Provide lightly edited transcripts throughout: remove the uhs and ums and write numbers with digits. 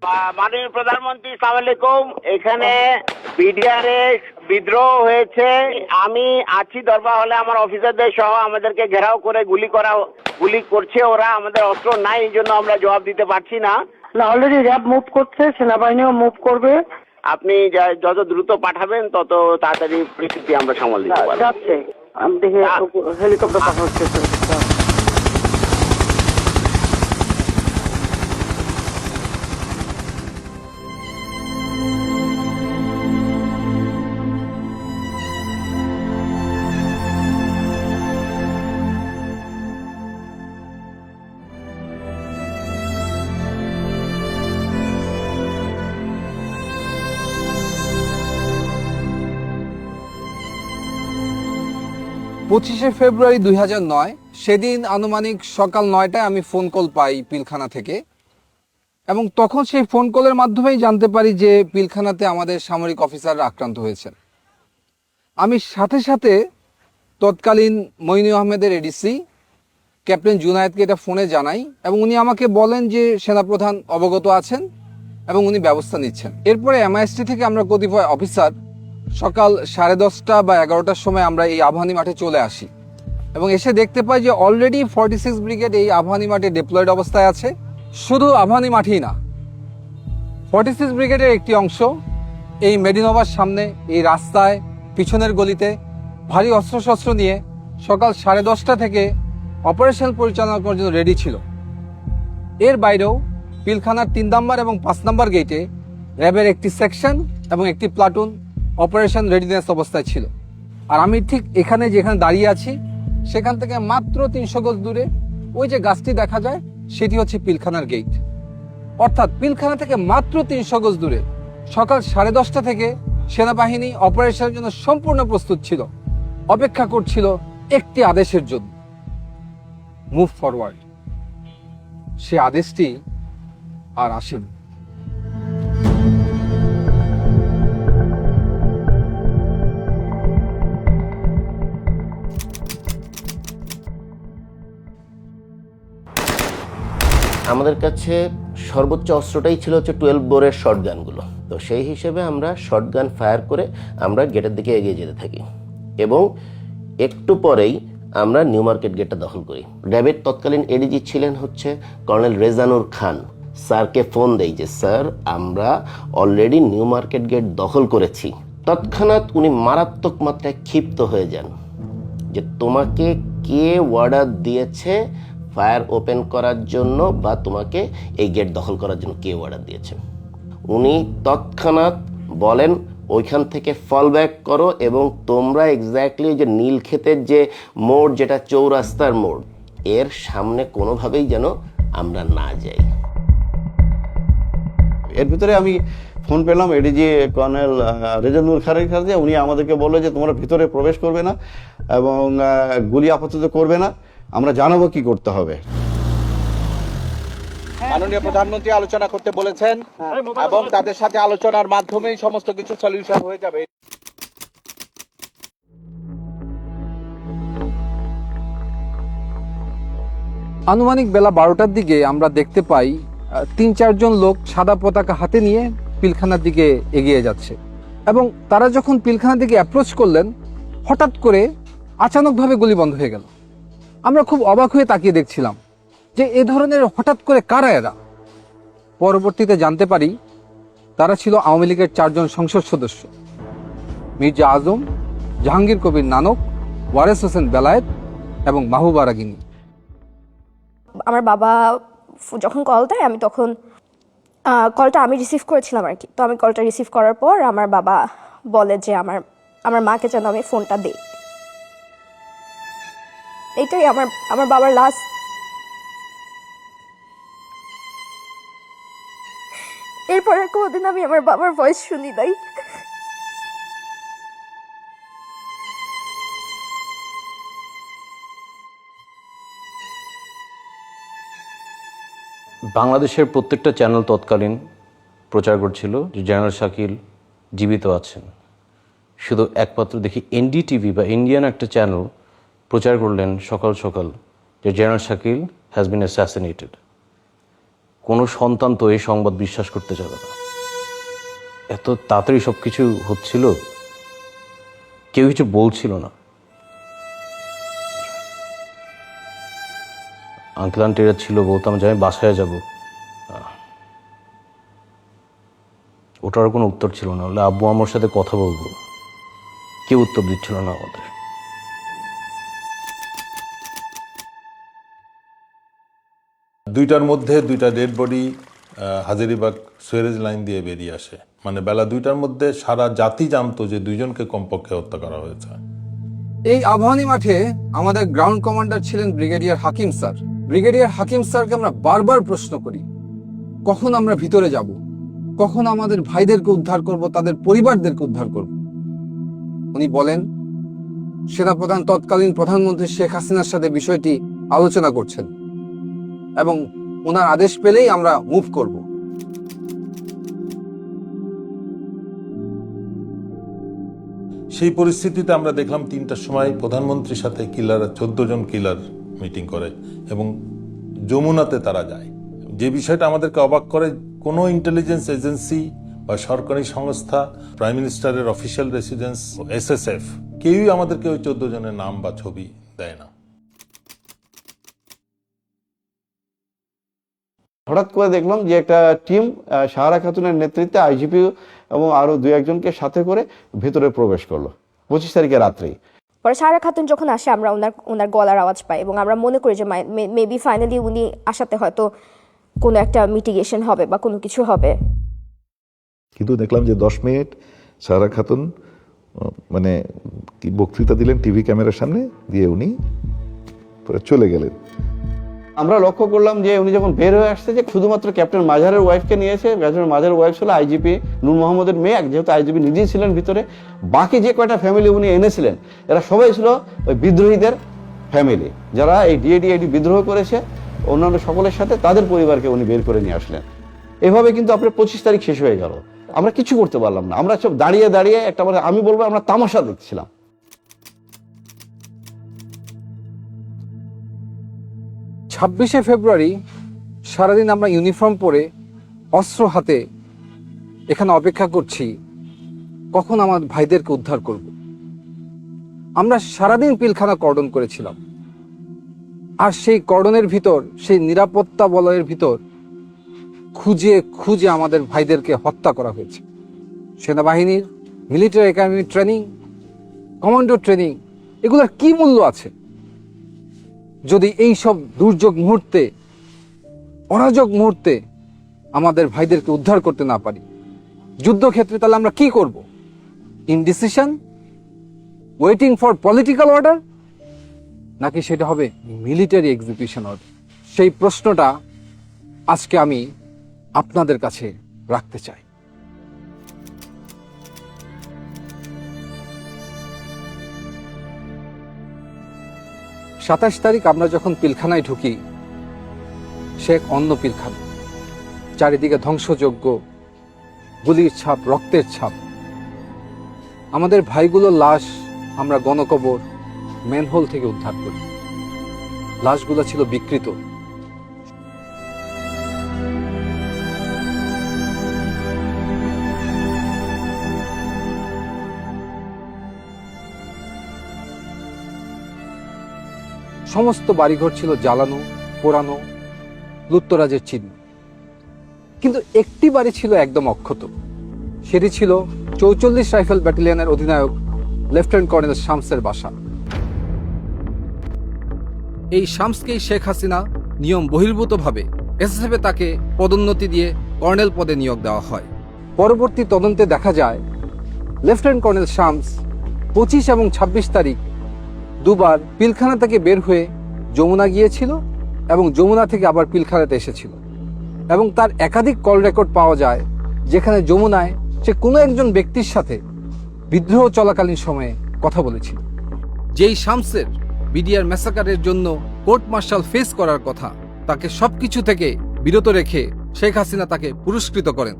মাননীয় প্রধানমন্ত্রী, সালাম আলাইকুম। এখানে বিডিআরে বিদ্রোহ হয়েছে। আমি আছি দরবার হলে, আমার অফিসারদের সহ আমাদেরকে ঘেরাও করে গুলি করছে ওরা। আমাদের অস্ত্র নাই, এই জন্য আমরা জবাব দিতে পারছি না। অলরেডি র্যাব মুভ করছে, সেনাবাহিনীও মুভ করবে। আপনি যত দ্রুত পাঠাবেন তত তাড়াতাড়ি পরিস্থিতি আমরা সামাল দিতে পারবো। যাচ্ছে, আমি দেখি হেলিকপ্টার পাঠানোর চেষ্টা করছি। 25শে ফেব্রুয়ারি 2009, সেদিন আনুমানিক সকাল 9টায় আমি ফোন কল পাই পিলখানা থেকে, এবং তখন সেই ফোন কলের মাধ্যমেই জানতে পারি যে পিলখানাতে আমাদের সামরিক অফিসাররা আক্রান্ত হয়েছেন। আমি সাথে সাথে তৎকালীন মইনু আহমেদের এডিসি ক্যাপ্টেন জুনায়েদকে এটা ফোনে জানাই, এবং উনি আমাকে বলেন যে সেনাপ্রধান অবগত আছেন এবং উনি ব্যবস্থা নিচ্ছেন। এরপরে এমআইএসটি থেকে আমরা কতিপয় অফিসার সকাল 10:30 বা 11টার সময় আমরা এই আবাহনী মাঠে চলে আসি, এবং এসে দেখতে পাই যে অলরেডি 46 ব্রিগেড এই আবাহনী মাঠে ডিপ্লয়েড অবস্থায় আছে। শুধু আবাহনী মাঠেই না, 46 ব্রিগেডের একটি অংশ এই মেডিনোভার সামনে এই রাস্তায় পিছনের গলিতে ভারী অস্ত্রশস্ত্র নিয়ে সকাল 10:30 থেকে অপারেশন পরিচালনা করার জন্য রেডি ছিল। এর বাইরেও পিলখানার 3 নম্বর এবং 5 নম্বর গেটে র্যাবের একটি সেকশন এবং একটি প্লাটুন অপারেশন রেডিনেস অবস্থায় ছিল। আর আমি ঠিক এখানে যেখানে দাঁড়িয়ে আছি সেখান থেকে মাত্র 300 গজ দূরে ওই যে গাছটি দেখা যায় সেটি হচ্ছে পিলখানার গেট। অর্থাৎ পিলখানা থেকে মাত্র 300 গজ দূরে সকাল 10:30 থেকে সেনাবাহিনী অপারেশনের জন্য সম্পূর্ণ প্রস্তুত ছিল, অপেক্ষা করছিল একটি আদেশের জন্য, মুভ ফরওয়ার্ড। সে আদেশটি আর আসেনি। আমাদের কাছে সর্বোচ্চ অস্ত্রটাই ছিল হচ্ছে 12 বোরের শর্টগানগুলো। তো সেই হিসেবে আমরা শর্টগান ফায়ার করে আমরা গেটের দিকে এগিয়ে যেতে থাকি, এবং একটু পরেই আমরা নিউ মার্কেট গেটটা দখল করি। র্যাবের তৎকালীন এডিজি ছিলেন হচ্ছে কর্নেল রেজানুর খান। স্যারকে ফোন দেই যে স্যার, আমরা অলরেডি নিউ মার্কেট গেট দখল করেছি। তৎক্ষণাৎ উনি মারাত্মক মাত্রায় ক্ষিপ্ত হয়ে যান যে তোমাকে কে অর্ডার দিয়েছে ফায়ার ওপেন করার জন্য, বা তোমাকে এই গেট দখল করার জন্য কে অর্ডার দিয়েছে। উনি তৎক্ষণাৎ বলেন ওইখান থেকে ফল ব্যাক করো, এবং তোমরা এক্স্যাক্টলি যে নীলক্ষেতের যে মোড়, যেটা চৌরাস্তার মোড়, এর সামনে কোনোভাবেই যেন আমরা না যাই। এর ভিতরে আমি ফোন পেলাম এডিজি কর্নেল রেজানুর খানের কাছে। উনি আমাদেরকে বললো যে তোমরা ভিতরে প্রবেশ করবে না এবং গুলি আপাতত করবে না, আমরা জানাবো কি করতে হবে। মাননীয় প্রধানমন্ত্রী আলোচনা করতে বলেছেন, এবং তাদের সাথে আলোচনার মাধ্যমেই সমস্ত কিছু সলিউশন হয়ে যাবে। আনুমানিক বেলা 12টার দিকে আমরা দেখতে পাই 3-4 জন লোক সাদা পতাকা হাতে নিয়ে পিলখানার দিকে এগিয়ে যাচ্ছে, এবং তারা যখন পিলখানার দিকে অ্যাপ্রোচ করলেন হঠাৎ করে আচানকভাবে গুলি বন্ধ হয়ে গেল। আমরা খুব অবাক হয়ে তাকিয়ে দেখছিলাম যে এ ধরনের হঠাৎ করে কারা এরা। পরবর্তীতে জানতে পারি তারা ছিল আওয়ামী লীগের 4 জন সংসদ সদস্য, মির্জা আজম, জাহাঙ্গীর কবির নানক, ওয়ারেস হোসেন বেলায়েত এবং মাহবুবা রাগিনী। আমার বাবা যখন কল দেয়, আমি তখন কলটা আমি রিসিভ করেছিলাম আর কি। তো আমি কলটা রিসিভ করার পর আমার বাবা বলে যে আমার মাকে যেন আমি ফোনটা দিই। এইটাই আমার বাবার লাস্ট। এরপর আর কোনোদিন আমি আমার বাবার ভয়েস শুনি নাই। বাংলাদেশের প্রত্যেকটা চ্যানেল তৎকালীন প্রচার করছিল যে জেনারেল শাকিল জীবিত আছেন। শুধু একমাত্র দেখি এনডিটিভি বা ইন্ডিয়ান একটা চ্যানেল প্রচার করলেন সকাল সকাল যে general Shakil has been assassinated. কোনো সন্তান তো এই সংবাদ বিশ্বাস করতে যাবে না। এত তাড়াতাড়ি সব কিছু হচ্ছিল, কেউ কিছু বলছিল না। আঙ্কেল আন্টিরা ছিল, বলতাম যে আমি বাসায় যাব, ওটার কোনো উত্তর ছিল না। হলে আব্বু আমার সাথে কথা বলবো, কেউ উত্তর দিচ্ছিল না আমাদের। দুইটার মধ্যে দুইটা dead body Hazaribagh sewerage line দিয়ে বেরিয়ে আসে। মানে বেলা 2টার মধ্যে সারা জাতি জানতো যে দুইজনকে কমপক্ষে হত্যা করা হয়েছে। এই আবাহনী মাঠে আমাদের গ্রাউন্ড কমান্ডার ছিলেন ব্রিগেডিয়ার হাকিম স্যার। ব্রিগেডিয়ার হাকিম স্যারকে আমরা বারবার প্রশ্ন করি, কখন আমরা ভিতরে যাব, কখন আমাদের ভাইদেরকে উদ্ধার করব, তাদের পরিবারদেরকে উদ্ধার করব। উনি বলেন সেনাপ্রধান তৎকালীন প্রধানমন্ত্রী শেখ হাসিনার সাথে বিষয়টি আলোচনা করছেন এবং ওনার আদেশ পেলেই আমরা মুভ করব। সেই পরিস্থিতিতে আমরা দেখলাম 3টার সময় প্রধানমন্ত্রীর সাথে কিলার 14 জন কিলার মিটিং করে এবং যমুনাতে তারা যায়। যে বিষয়টা আমাদেরকে অবাক করে, কোনো ইন্টেলিজেন্স এজেন্সি বা সরকারি সংস্থা, প্রাইম মিনিস্টারের অফিসিয়াল রেসিডেন্স, SSF, কেউই আমাদেরকে ওই 14 জনের নাম বা ছবি দেয় না। হঠাৎ করে দেখলাম যে একটা টিম সাহারা খাতুনের নেতৃত্বে আইজিপি এবং আরো 2-1জনকে সাথে করে ভেতরে প্রবেশ করলো 25 তারিখে রাত্রেই। পরে সারা খাতুন যখন আসে আমরা ওনার গলার আওয়াজ পাই এবং আমরা মনে করি যে মেবি ফাইনালি উনি আসাতে হয়তো কোনো একটা মিটিগেশন হবে বা কোনো কিছু হবে। কিন্তু দেখলাম যে 10 মিনিট সারা খাতুন মানে কি বক্তৃতা দিলেন টিভি ক্যামেরার সামনে দিয়ে, উনি পরে চলে গেলেন। আমরা লক্ষ্য করলাম যে উনি যখন বের হয়ে আসছে, যে শুধুমাত্র ক্যাপ্টেন মাজারের ওয়াইফকে নিয়েছে। ক্যাপ্টেন মাজারের ওয়াইফ ছিল আইজিপি নূর মোহাম্মদের মেয়ে, যেহেতু আইজিপি নিজেই ছিলেন ভিতরে। বাকি যে কয়টা ফ্যামিলি উনি এনেছিলেন এরা সবাই ছিল ওই বিদ্রোহীদের ফ্যামিলি, যারা এই ডিএডি বিদ্রোহ করেছে অন্যান্য সকলের সাথে, তাদের পরিবারকে উনি বের করে নিয়ে আসলেন। এভাবে কিন্তু আপনার 25 তারিখ শেষ হয়ে গেল, আমরা কিছু করতে পারলাম না। আমরা সব দাঁড়িয়ে দাঁড়িয়ে একটা, মানে আমি বলবো আমরা তামাশা দেখছিলাম। 26শে ফেব্রুয়ারি সারাদিন আমরা ইউনিফর্ম পরে অস্ত্র হাতে এখানে অপেক্ষা করছি কখন আমার ভাইদেরকে উদ্ধার করব। আমরা সারাদিন পিলখানা কর্ডন করেছিলাম, আর সেই কর্ডনের ভিতর, সেই নিরাপত্তা বলয়ের ভিতর খুঁজে খুঁজে আমাদের ভাইদেরকে হত্যা করা হয়েছে। সেনাবাহিনীর military academy training, commando training, এগুলোর কি মূল্য আছে যদি এই সব দুর্যোগ মুহূর্তে, অরাজক মুহূর্তে আমাদের ভাইদেরকে উদ্ধার করতে না পারি? যুদ্ধক্ষেত্রে তাহলে আমরা কি করব? Indecision, waiting for political order, নাকি সেটা হবে মিলিটারি এক্সিকিউশন অর্ডার? সেই প্রশ্নটা আজকে আমি আপনাদের কাছে রাখতে চাই। সাতাশ তারিখ আমরা যখন পিলখানায় ঢুকি, সে এক অন্য পিলখানা, চারিদিকে ধ্বংসযজ্ঞ, গুলির ছাপ, রক্তের ছাপ। আমাদের ভাইগুলোর লাশ আমরা গণকবর, ম্যানহোল থেকে উদ্ধার করি। লাশগুলো ছিল বিকৃত। সমস্ত বাড়িঘর ছিল জ্বালানো, পোড়ানো, লুটতরাজের চিহ্ন। কিন্তু একটি বাড়ি ছিল একদম অক্ষত। সেটি ছিল 44 রাইফেল ব্যাটালিয়নের অধিনায়ক লেফটেন্যান্ট কর্নেল শামসের বাসা। এই শামসকেই শেখ হাসিনা নিয়ম বহির্ভূতভাবে এসএসএফে তাকে পদোন্নতি দিয়ে কর্নেল পদে নিয়োগ দেওয়া হয়। পরবর্তী তদন্তে দেখা যায় লেফটেন্যান্ট কর্নেল শামস 25 এবং 26 তারিখ দুবার পিলখানা থেকে বের হয়ে যমুনা গিয়েছিল এবং যমুনা থেকে আবার পিলখানাতে এসেছিল, এবং তার একাধিক কল রেকর্ড পাওয়া যায় যেখানে যমুনায় সে কোনো একজন ব্যক্তির সাথে বিদ্রোহ চলাকালীন সময়ে কথা বলেছিল। যেই শামসের বিডিআর ম্যাসাকারের জন্য কোর্ট মার্শাল ফেস করার কথা, তাকে সবকিছু থেকে বিরত রেখে শেখ হাসিনা তাকে পুরস্কৃত করেন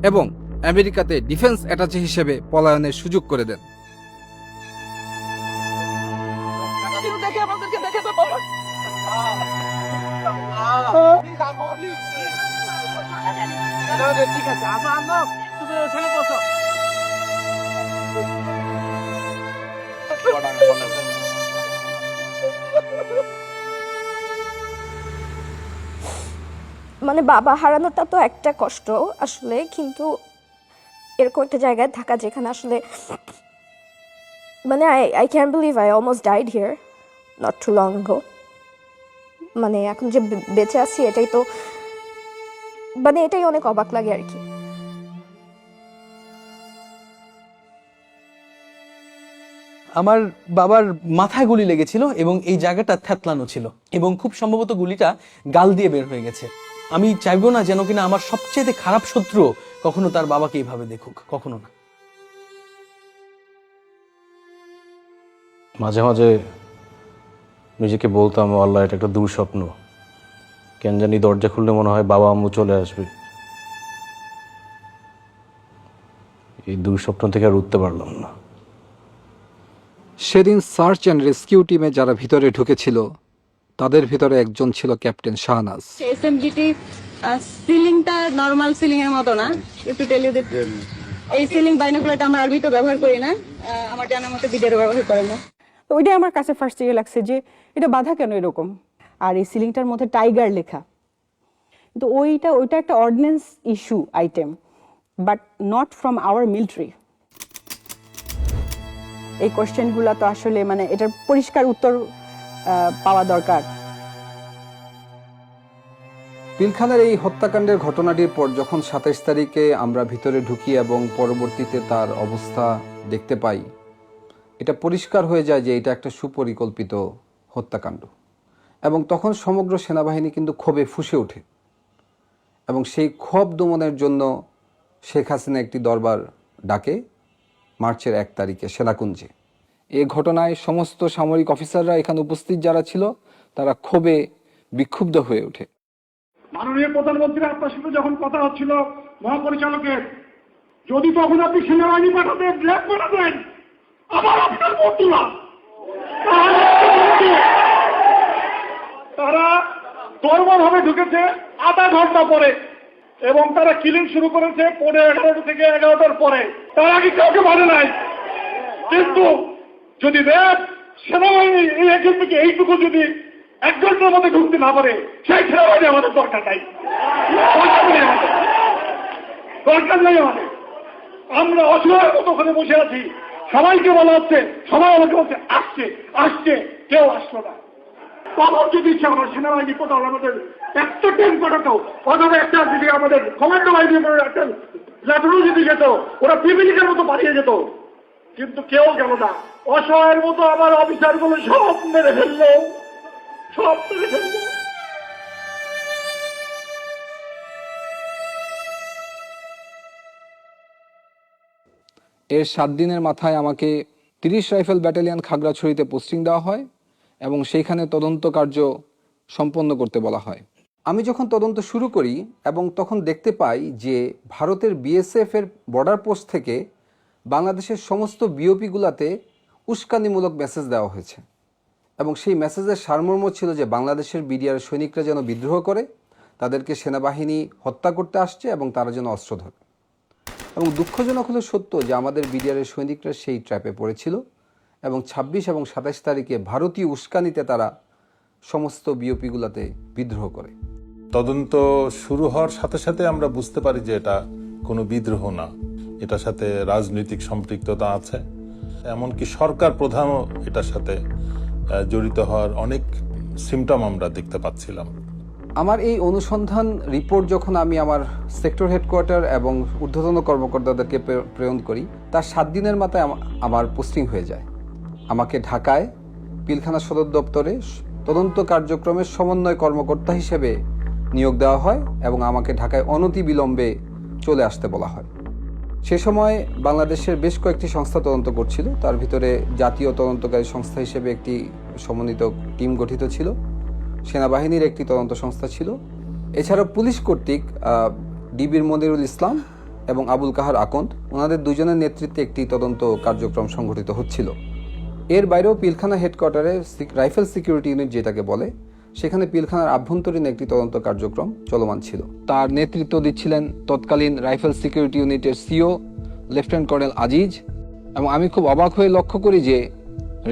এবং আমেরিকাতে ডিফেন্স অ্যাটাচে হিসেবে পলায়নের সুযোগ করে দেন। ঠিক আছে, আসো তুমি ওখানে বসো। মানে বাবা হারানোটা তো একটা কষ্ট আসলে, কিন্তু এরকম একটা জায়গায় থাকা যেখানে আসলে মানে I can believe I almost died here not too long ago. মানে এখন যে বেঁচে আছি এটাই তো মানে এটাই অনেক অবাক লাগে আর কি। আমার বাবার মাথায় গুলি লেগেছিল এবং এই জায়গাটা থ্যাতলানো ছিল এবং খুব সম্ভবত গুলিটা গাল দিয়ে বের হয়ে গেছে। আমি চাইবো না যেন কিনা আমার সবচেয়ে খারাপ শত্রু কখনো তার বাবাকে এইভাবে দেখুক, কখনো না। মাঝে মাঝে নিজেকে বলতাম, ও আল্লাহ, এটা একটা দুঃস্বপ্ন, কেন জানি দরজা খুললে মনে হয় বাবা আম্মু চলে আসবে। এই দুঃস্বপ্ন থেকে আর উঠতে পারলাম না। সেদিন সার্চ অ্যান্ড রেস্কিউ টিমে যারা ভিতরে ঢুকেছিল তাদের ভিতরে একজন ছিল ক্যাপ্টেন শাহনাজ। এসএমজিটি সিলিংটা নরমাল সিলিং এর মতো না, একটু টেল ইউ দ্যাট এই সিলিং বাইনোকুলারটা আমরা আরবি তো ব্যবহার করি না, আমার জানার মতো বিদেরও ব্যবহার করে না। তো ওইটাই আমার কাছে ফার্স্ট ইয়ে লাগছে যে এটা বাধা কেন এরকম, আর এই সিলিংটার মধ্যে টাইগার লেখা, কিন্তু ওইটা একটা ordinance issue item, but not from our military. এই কোয়েশ্চেনগুলো তো আসলে মানে এটার পরিষ্কার উত্তর পাওয়া দরকার। পিলখানার এই হত্যাকাণ্ডের ঘটনাটির পর যখন 27 তারিখে আমরা ভিতরে ঢুকি এবং পরবর্তীতে তার অবস্থা দেখতে পাই, এটা পরিষ্কার হয়ে যায় যে এটা একটা সুপরিকল্পিত হত্যাকাণ্ড। এবং তখন সমগ্র সেনাবাহিনী কিন্তু ক্ষোভে ফুঁসে ওঠে এবং সেই ক্ষোভ দমনের জন্য শেখ হাসিনা একটি দরবার ডাকে মার্চের 1 তারিখে সেনাকুঞ্জে। এই ঘটনায় সমস্ত সামরিক অফিসাররা এখানে উপস্থিত যারা ছিল তারা ক্ষোভে বিক্ষুব্ধ হয়ে ওঠে। মাননীয় প্রধানমন্ত্রী আপনার সাথে যখন কথা হচ্ছিল মহাপরিচালকের, যদি তখন আপনি সেনাবাহিনী পাঠাতেন, ল্যাব পাঠাতেন, আবার আপনার বন্ধুরা তারা তরবরভাবে ঢুকেছে আধা ঘন্টা পরে এবং তারা কিলিং শুরু করেছে 11:30 থেকে 11টার পরে। তার আগে কাউকে মানে নাই, কিন্তু যদি র্যাব সেনাবাহিনী এই এখান থেকে এইটুকু যদি 1 ঘন্টার মধ্যে ঢুকতে না পারে, সেই সেনাবাহিনী আমাদের দরকার নাই, দরকার নাই আমাদের। আমরা অসহায়ের মতো ওখানে বসে আছি, সবাইকে বলা হচ্ছে, সবাই আমাকে বলছে আসছে আসছে, কেউ আসলো না। তখন যদি ইচ্ছা আমরা সেনাবাহিনী কোথাও আমাদের একটা ট্রেন পাঠাতো, অথবা একটা যদি আমাদের কমান্ডো বাহিনী একটা ল্যাটারও যদি যেত, ওরা পিপিলিকের মতো পাঠিয়ে যেত, কিন্তু কেউ গেল না। অসহায়ের মতো আমার অফিসার গুলো সব মেরে ফেললো, সব মেরে ফেললো। এর 7 দিনের মাথায় আমাকে 30 রাইফেল ব্যাটালিয়ন খাগড়াছড়িতে পোস্টিং দেওয়া হয় এবং সেইখানে তদন্ত কার্য সম্পন্ন করতে বলা হয়। আমি যখন তদন্ত শুরু করি এবং তখন দেখতে পাই যে ভারতের বিএসএফ এর বর্ডার পোস্ট থেকে বাংলাদেশের সমস্ত বিওপিগুলাতে উস্কানিমূলক মেসেজ দেওয়া হয়েছে এবং সেই মেসেজের সারমর্ম ছিল যে বাংলাদেশের বিডিআর সৈনিকরা যেন বিদ্রোহ করে, তাদেরকে সেনাবাহিনী হত্যা করতে আসছে এবং তারা যেন অস্ত্র ধরে। এবং দুঃখজনক হলো সত্য যে আমাদের বিডিআরের সৈনিকরা সেই ট্র্যাপে পড়েছিল এবং 26 এবং 27 তারিখে ভারতীয় উস্কানিতে তারা সমস্ত বিওপিগুলাতে বিদ্রোহ করে। তদন্ত শুরু হওয়ার সাথে সাথে আমরা বুঝতে পারি যে এটা কোনো বিদ্রোহ না, এটার সাথে রাজনৈতিক সম্পৃক্ততা আছে, এমনকি সরকার প্রধানও এটার সাথে জড়িত হওয়ার অনেক সিমটম আমরা দেখতে পাচ্ছিলাম। আমার এই অনুসন্ধান রিপোর্ট যখন আমি আমার সেক্টর হেডকোয়ার্টার এবং ঊর্ধ্বতন কর্মকর্তাদেরকে প্রেরণ করি, তার 7 দিনের মাথায় আমার পোস্টিং হয়ে যায়। আমাকে ঢাকায় পিলখানা সদর দপ্তরে তদন্ত কার্যক্রমের সমন্বয় কর্মকর্তা হিসেবে নিয়োগ দেওয়া হয় এবং আমাকে ঢাকায় অনতিবিলম্বে চলে আসতে বলা হয়। সে সময় বাংলাদেশের বেশ কয়েকটি সংস্থা তদন্ত করছিল, তার ভিতরে জাতীয় তদন্তকারী সংস্থা হিসেবে একটি সমন্বিত টিম গঠিত ছিল, সেনাবাহিনীর একটি তদন্ত সংস্থা ছিল, এছাড়াও পুলিশ কর্তৃক ডিবির মনিরুল ইসলাম এবং আবুল কাহার আকন্দ, ওনাদের দুজনের নেতৃত্বে একটি তদন্ত কার্যক্রম সংঘটিত হচ্ছিল। এর বাইরেও পিলখানা হেডকোয়ার্টারে রাইফেল সিকিউরিটি ইউনিট যেটাকে বলে, সেখানে পিলখানার আভ্যন্তরীণ একটি তদন্ত কার্যক্রম চলমান ছিল। তার নেতৃত্ব দিচ্ছিলেন তৎকালীন রাইফেল সিকিউরিটি ইউনিটের সিও লেফটেন্যান্ট কর্নেল আজিজ। এবং আমি খুব অবাক হয়ে লক্ষ্য করি যে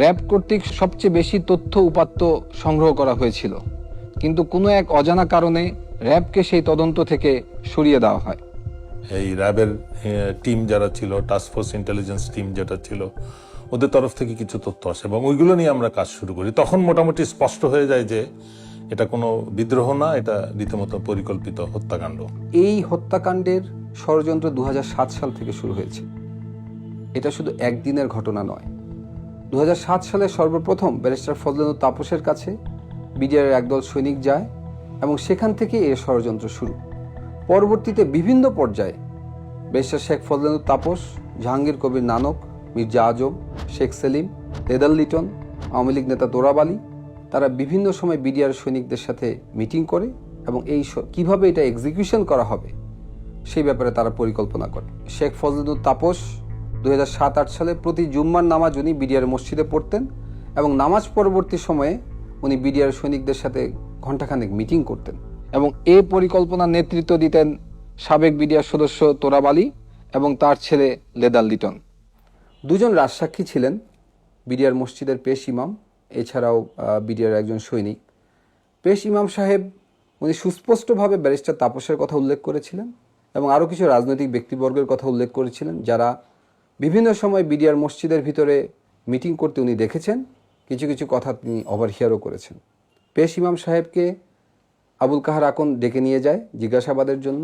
র্যাব কর্তৃক সবচেয়ে বেশি তথ্য উপাত্ত সংগ্রহ করা হয়েছিল, কিন্তু কোনো এক অজানা কারণে র্যাবকে সেই তদন্ত থেকে সরিয়ে দেওয়া হয়। এই র্যাবের টিম যারা ছিল, টাস্কফোর্স ইন্টেলিজেন্স টিম যেটা ছিল, ওদের তরফ থেকে কিছু তথ্য আসে এবং ওইগুলো নিয়ে আমরা কাজ শুরু করি। তখন মোটামুটি স্পষ্ট হয়ে যায় যে এটা কোনো বিদ্রোহ না, এটা রীতিমতো পরিকল্পিত হত্যাকাণ্ড। এই হত্যাকাণ্ডের ষড়যন্ত্র 2007 সাল থেকে শুরু হয়েছে। এটা শুধু একদিনের ঘটনা নয়। 2007 সালে সর্বপ্রথম ব্যারিস্টার ফজলেনুর তাপসের কাছে বিডিআরের একদল সৈনিক যায় এবং সেখান থেকে এই ষড়যন্ত্র শুরু। পরবর্তীতে বিভিন্ন পর্যায়ে ব্যারিস্টার শেখ ফজলেনুর তাপস, জাহাঙ্গীর কবির নানক, মির্জা আজম, শেখ সেলিম, লেদার লিটন, আওয়ামী লীগ নেতা তোরাব আলী, তারা বিভিন্ন সময় বিডিআর সৈনিকদের সাথে মিটিং করে এবং কিভাবে এটা এক্সিকিউশন করা হবে সেই ব্যাপারে তারা পরিকল্পনা করে। শেখ ফজলেনুর তাপস 2007-08 সালে প্রতি জুম্মার নামাজ উনি বিডিআর মসজিদে পড়তেন এবং নামাজ পরবর্তী সময়ে উনি বিডিআর সৈনিকদের সাথে ঘণ্টাখানেক মিটিং করতেন এবং এই পরিকল্পনার নেতৃত্ব দিতেন সাবেক বিডিআর সদস্য তোরাব আলী এবং তার ছেলে লেদার লিটন। দুজন রাজসাক্ষী ছিলেন, বিডিআর মসজিদের পেশ ইমাম, এছাড়াও বিডিআর একজন সৈনিক। পেশ ইমাম সাহেব উনি সুস্পষ্টভাবে ব্যারিস্টার তাপসের কথা উল্লেখ করেছিলেন এবং আরও কিছু রাজনৈতিক ব্যক্তিবর্গের কথা উল্লেখ করেছিলেন যারা বিভিন্ন সময় বিডিআর মসজিদের ভিতরে মিটিং করতে উনি দেখেছেন। কিছু কিছু কথা তিনি ওভারহিয়ারও করেছেন। পেশ ইমাম সাহেবকে আবুল কাহার আকন ডেকে নিয়ে যায় জিজ্ঞাসাবাদের জন্য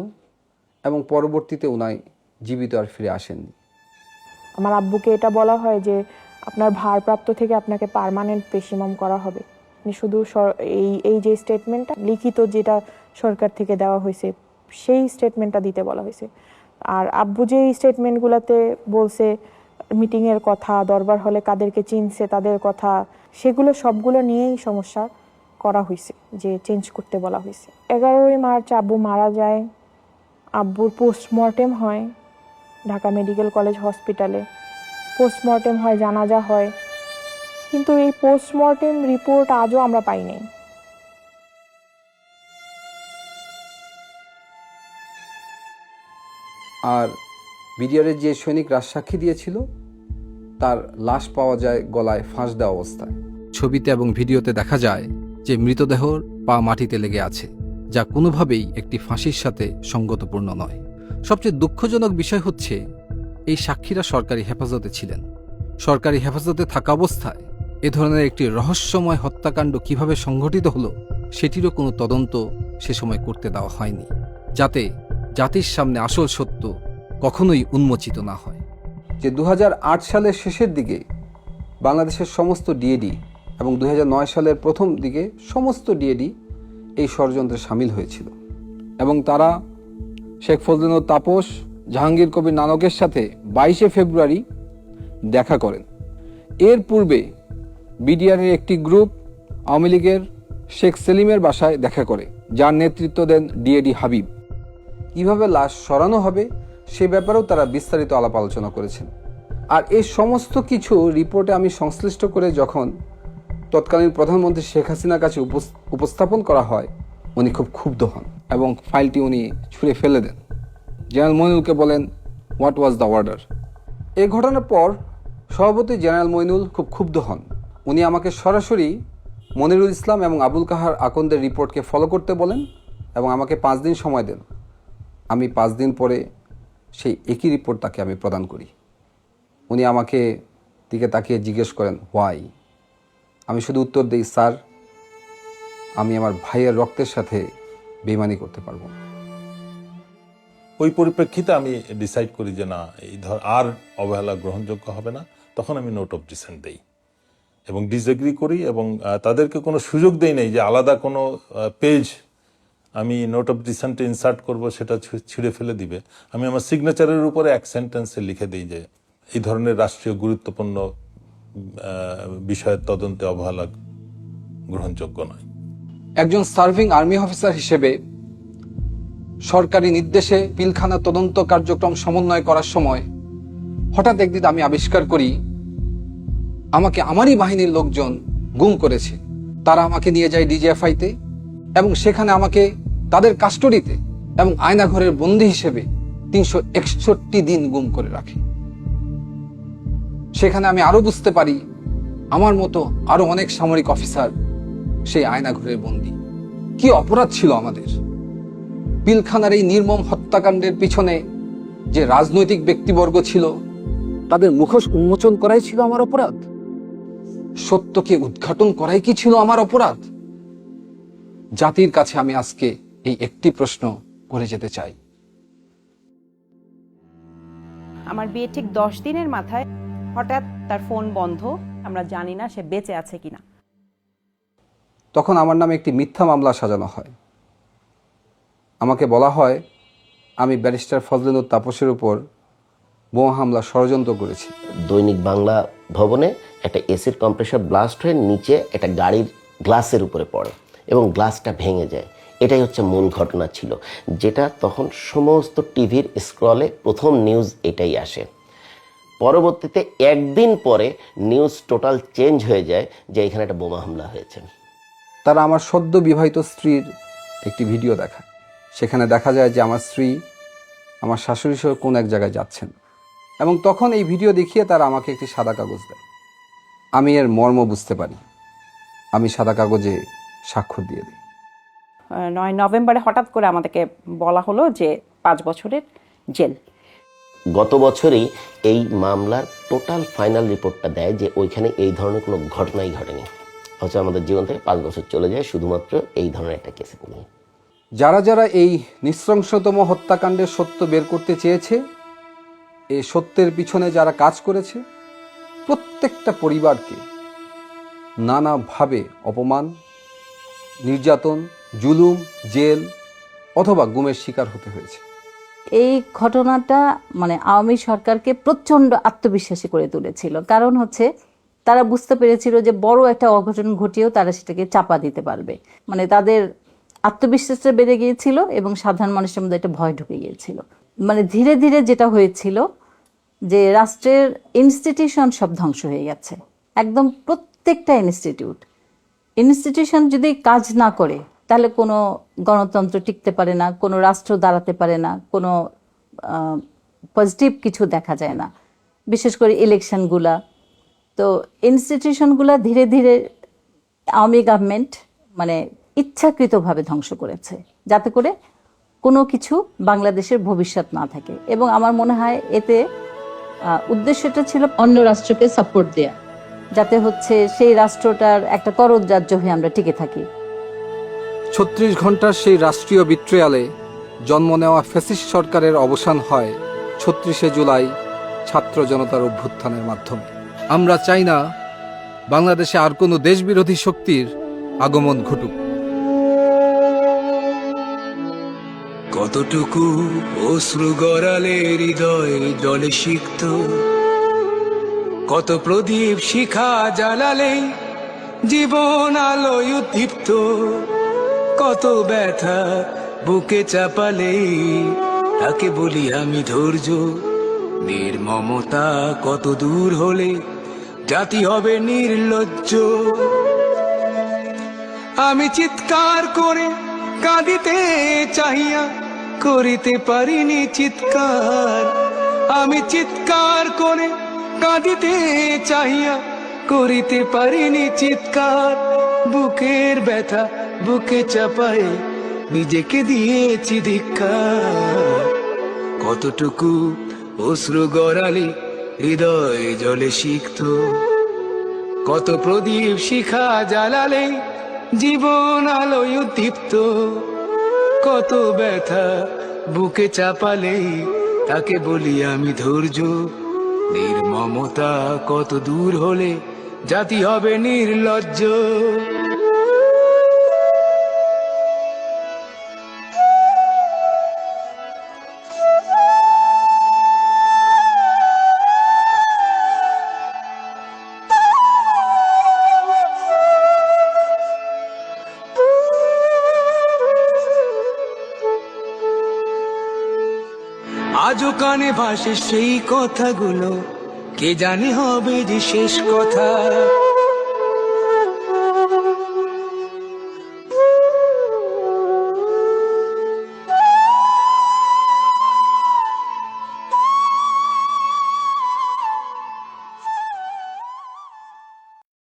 এবং পরবর্তীতে উনি জীবিত আর ফিরে আসেননি। আমার আব্বুকে এটা বলা হয় যে আপনার ভারপ্রাপ্ত থেকে আপনাকে পার্মানেন্ট পেশ ইমাম করা হবে। শুধু এই যে স্টেটমেন্টটা লিখিত যেটা সরকার থেকে দেওয়া হয়েছে সেই স্টেটমেন্টটা দিতে বলা হয়েছে। আর আব্বু যে স্টেটমেন্টগুলোতে বলছে মিটিংয়ের কথা, দরবার হলে কাদেরকে চিনছে তাদের কথা, সেগুলো সবগুলো নিয়েই সমস্যা করা হয়েছে, যে চেঞ্জ করতে বলা হয়েছে। 11ই মার্চ আব্বু মারা যায়। আব্বুর পোস্টমর্টেম হয় ঢাকা মেডিকেল কলেজ হসপিটালে। পোস্টমর্টেম হয়, জানাজা হয়, কিন্তু এই পোস্টমর্টেম রিপোর্ট আজও আমরা পাইনি। আর বিডিআরের যে সৈনিক রাজসাক্ষী দিয়েছিল তার লাশ পাওয়া যায় গলায় ফাঁস দেওয়া অবস্থায়। ছবিতে এবং ভিডিওতে দেখা যায় যে মৃতদেহর পা মাটিতে লেগে আছে, যা কোনোভাবেই একটি ফাঁসির সাথে সঙ্গতপূর্ণ নয়। সবচেয়ে দুঃখজনক বিষয় হচ্ছে এই সাক্ষীরা সরকারি হেফাজতে ছিলেন। সরকারি হেফাজতে থাকা অবস্থায় এ ধরনের একটি রহস্যময় হত্যাকাণ্ড কিভাবে সংঘটিত হলো সেটিরও কোনো তদন্ত সে সময় করতে দেওয়া হয়নি, যাতে জাতির সামনে আসল সত্য কখনোই উন্মোচিত না হয়। যে 2008 সালের শেষের দিকে বাংলাদেশের সমস্ত ডিএডি এবং 2009 সালের প্রথম দিকে সমস্ত ডিএডি এই ষড়যন্ত্রে সামিল হয়েছিল এবং তারা শেখ ফজলেনুর তাপস, জাহাঙ্গীর কবির নানকের সাথে 22 ফেব্রুয়ারি দেখা করেন। এর পূর্বে বিডিআরের একটি গ্রুপ আওয়ামী লীগের শেখ সেলিমের বাসায় দেখা করে, যার নেতৃত্ব দেন ডিএডি হাবিব। কিভাবে লাশ সরানো হবে সে ব্যাপারেও তারা বিস্তারিত আলাপ আলোচনা করেছেন। আর এই সমস্ত কিছু রিপোর্টে আমি সংশ্লিষ্ট করে যখন তৎকালীন প্রধানমন্ত্রী শেখ হাসিনার কাছে উপস্থাপন করা হয়, উনি খুব ক্ষুব্ধ হন এবং ফাইলটি উনি ছুঁড়ে ফেলে দেন। জেনারেল মইনুলকে বলেন, হোয়াট ওয়াজ দ্য অর্ডার? এই ঘটনার পর সভাপতি জেনারেল মইনুল খুব ক্ষুব্ধ হন। উনি আমাকে সরাসরি মনিরুল ইসলাম এবং আবুল কাহার আকন্দের রিপোর্টকে ফলো করতে বলেন এবং আমাকে 5 দিন সময় দেন। আমি 5 দিন পরে সেই একই রিপোর্ট তাকে আমি প্রদান করি। উনি আমাকে দিকে তাকিয়ে জিজ্ঞেস করেন, হোয়াই? আমি শুধু উত্তর দিই, স্যার, আমি আমার ভাইয়ের রক্তের সাথে বেইমানি করতে পারবো না। ওই পরিপ্রেক্ষিতে আমি ডিসাইড করি যে না, এই আর অবহেলা গ্রহণযোগ্য হবে না। তখন আমি নোট অফ ডিসেন্ট দেই এবং ডিসএগ্রি করি এবং তাদেরকে কোনো সুযোগ দেই নাই যে আলাদা কোনো পেজ আমি নোট অফ ডিসেন্টে ইনসার্ট করব, সেটা ছিঁড়ে ফেলে দিবে। আমি আমার সিগনেচারের উপরে এক সেন্টেন্সে লিখে দিই যে এই ধরনের রাষ্ট্রীয় গুরুত্বপূর্ণ বিষয়ের তদন্তে অবহেলা গ্রহণযোগ্য নয়। একজন সার্ভিং আর্মি অফিসার হিসেবে সরকারি নির্দেশে পিলখানা তদন্ত কার্যক্রম সমন্বয় করার সময় হঠাৎ একদিন আমি আবিষ্কার করি আমাকে আমারই বাহিনীর লোকজন গুম করেছে তারা আমাকে নিয়ে যায় ডিজিএফআইতে এবং সেখানে আমাকে তাদের কাস্টডিতে এবং আয়নাঘরের বন্দী হিসেবে 361 দিন গুম করে রাখে। সেখানে আমি আরো বুঝতে পারি আমার মতো আরো অনেক সামরিক অফিসার সেই আয়নাঘরের বন্দী। কি অপরাধ ছিল আমাদের! পিলখানার এই নির্মম হত্যাকাণ্ডের পিছনে যে রাজনৈতিক ব্যক্তিবর্গ ছিল তাদের মুখোশ উন্মোচন করাই ছিল আমার অপরাধ। সত্যকে উদ্ঘাটন করাই কি ছিল আমার অপরাধ? জাতির কাছে আমি আজকে এই একটি প্রশ্ন করে যেতে চাই। আমার বিয়ে ঠিক 10 দিনের মাথায় হঠাৎ তার ফোন বন্ধ, আমরা জানি না সে বেঁচে আছে কিনা। তখন আমার নামে একটি মিথ্যা মামলা সাজানো হয়। আমাকে বলা হয় আমি ব্যারিস্টার ফজলুল তাপসের উপর বোমা হামলা ষড়যন্ত্র করেছি। দৈনিক বাংলা ভবনে একটা এসির কম্প্রেসার ব্লাস্ট হয়ে নিচে একটা গাড়ির গ্লাসের উপরে পড়ে এবং গ্লাসটা ভেঙে যায়। এটাই হচ্ছে মূল ঘটনা ছিল, যেটা তখন সমস্ত টিভির স্ক্রলে প্রথম নিউজ এটাই আসে। পরবর্তীতে একদিন পরে নিউজ টোটাল চেঞ্জ হয়ে যায় যে এখানে একটা বোমা হামলা হয়েছে। তারা আমার সদ্য বিবাহিত স্ত্রীর একটি ভিডিও দেখায়। সেখানে দেখা যায় যে আমার স্ত্রী আমার শাশুড়ি সহ কোন এক জায়গায় যাচ্ছেন এবং তখন এই ভিডিও দেখিয়ে তারা আমাকে একটি সাদা কাগজ দেয়। আমি এর মর্ম বুঝতে পারি। আমি সাদা কাগজে স্বাক্ষর দিয়ে দিই। 9 নভেম্বরে হঠাৎ করে আমাদেরকে বলা হলো যে 5 বছরের জেল। গত বছরই এই মামলার টোটাল ফাইনাল রিপোর্টটা দেয় যে ওইখানে এই ধরনের কোনো ঘটনাই ঘটেনি, হচ্ছে আমাদের জীবন থেকে 5 বছর চলে যায় শুধুমাত্র এই ধরনের একটা কেসে নিয়ে। যারা যারা এই নৃশংসতম হত্যাকাণ্ডের সত্য বের করতে চেয়েছে, এই সত্যের পিছনে যারা কাজ করেছে, প্রত্যেকটা পরিবারকে নানাভাবে অপমান, নির্যাতন, জুলুম, জেল অথবা গুমের শিকার হতে হয়েছে। এই ঘটনাটা মানে আওয়ামী সরকারকে প্রচণ্ড আত্মবিশ্বাসী করে তুলেছিল। কারণ হচ্ছে তারা বুঝতে পেরেছিল যে বড় একটা অঘটন ঘটিয়েও তারা সেটাকে চাপা দিতে পারবে। মানে তাদের আত্মবিশ্বাসটা বেড়ে গিয়েছিল এবং সাধারণ মানুষের মধ্যে একটা ভয় ঢুকে গিয়েছিল। মানে ধীরে ধীরে যেটা হয়েছিল যে রাষ্ট্রের ইনস্টিটিউশন সব ধ্বংস হয়ে গেছে। একদম প্রত্যেকটা ইনস্টিটিউশন যদি কাজ না করে তাহলে কোনো গণতন্ত্র টিকতে পারে না, কোনো রাষ্ট্র দাঁড়াতে পারে না, কোনো পজিটিভ কিছু দেখা যায় না। বিশেষ করে ইলেকশনগুলা, তো ইনস্টিটিউশনগুলা ধীরে ধীরে আওয়ামী গভর্নমেন্ট মানে ইচ্ছাকৃতভাবে ধ্বংস করেছে, যাতে করে কোনো কিছু বাংলাদেশের ভবিষ্যৎ না থাকে। এবং আমার মনে হয় এতে উদ্দেশ্যটা ছিল অন্য রাষ্ট্রকে সাপোর্ট দেয়া, যাতে হচ্ছে সেই রাষ্ট্রটার একটা করদরাজ্য হয়ে আমরা টিকে থাকি। 36 ঘন্টার সেই রাষ্ট্রীয় বিট্রিয়ালে জন্ম নেওয়া ফ্যাসিস্ট সরকারের অবসান হয় 36শে জুলাই ছাত্র জনতার অভ্যুত্থানের মাধ্যমে। আমরা চাই না বাংলাদেশে আর কোনো দেশবিরোধী শক্তির আগমন ঘটুক। কতটুকু অশ্রু গড়ালে হৃদয় জলে সিক্ত, কত প্রদীপ শিখা জ্বালালে জীবন আলোয় উদ্দীপ্ত, কত ব্যথা বুকে চাপালে তাকে বলি আমি ধৈর্য। নির্মমতা কত দূর হলে জাতি হবে নির্লজ্জ। আমি চিৎকার করে কাঁদিতে চাহিয়া করিতে পারিনি চিৎকার। আমি চিৎকার করে কাঁদিতে চাহিয়া করিতে পারিনি চিৎকার। বুকের ব্যথা বুকে চাপায়ে নিজেকে দিয়েছি ধিক্কার। কতটুকু অশ্রু গড়ালে হৃদয় জলে সিক্ত, কত প্রদীপ শিখা জ্বালালে জীবন আলোয় উদ্দীপ্ত, কত ব্যথা বুকে চাপালে তাকে বলি আমি ধৈর্য। নির্মমতা কত দূর হলে জাতি হবে নির্লজ্জ। আজও কানে ভাসে সেই কথাগুলো, কে জানে হবে যে শেষ কথা।